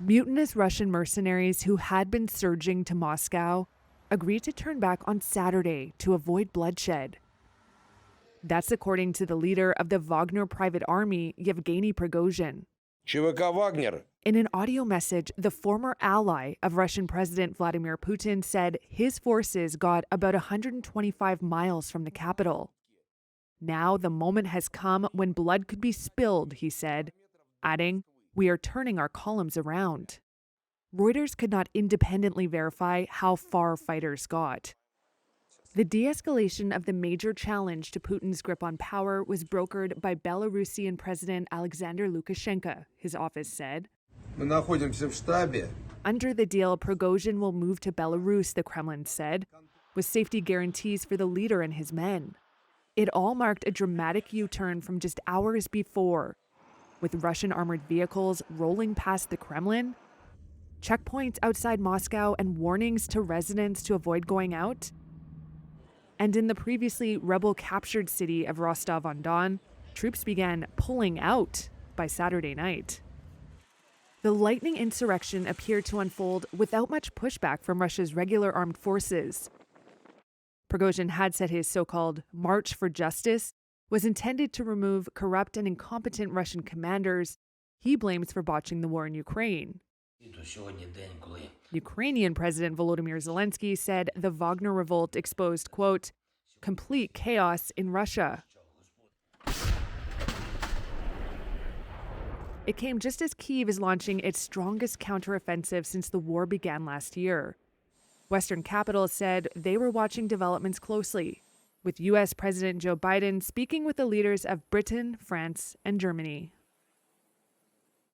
Mutinous Russian mercenaries who had been surging to Moscow agreed to turn back on Saturday to avoid bloodshed. That's according to the leader of the Wagner private army, Yevgeny Prigozhin. ЧВК Wagner. In an audio message, the former ally of Russian President Vladimir Putin said his forces got about 125 miles from the capital. Now the moment has come when blood could be spilled, he said, adding, "We are turning our columns around." Reuters could not independently verify how far fighters got. The de-escalation of the major challenge to Putin's grip on power was brokered by Belarusian President Alexander Lukashenko, his office said. Мы находимся в штабе. Under the deal, Prigozhin will move to Belarus, the Kremlin said, with safety guarantees for the leader and his men. It all marked a dramatic U-turn from just hours before, with Russian armored vehicles rolling past the Kremlin, checkpoints outside Moscow, and warnings to residents to avoid going out. And in the previously rebel-captured city of Rostov-on-Don, troops began pulling out by Saturday night. The lightning insurrection appeared to unfold without much pushback from Russia's regular armed forces. Prigozhin had said his so-called March for Justice was intended to remove corrupt and incompetent Russian commanders he blames for botching the war in Ukraine. Ukrainian President Volodymyr Zelensky said the Wagner revolt exposed, quote, complete chaos in Russia. It came just as Kyiv is launching its strongest counteroffensive since the war began last year. Western capitals said they were watching developments closely, with U.S. President Joe Biden speaking with the leaders of Britain, France, and Germany.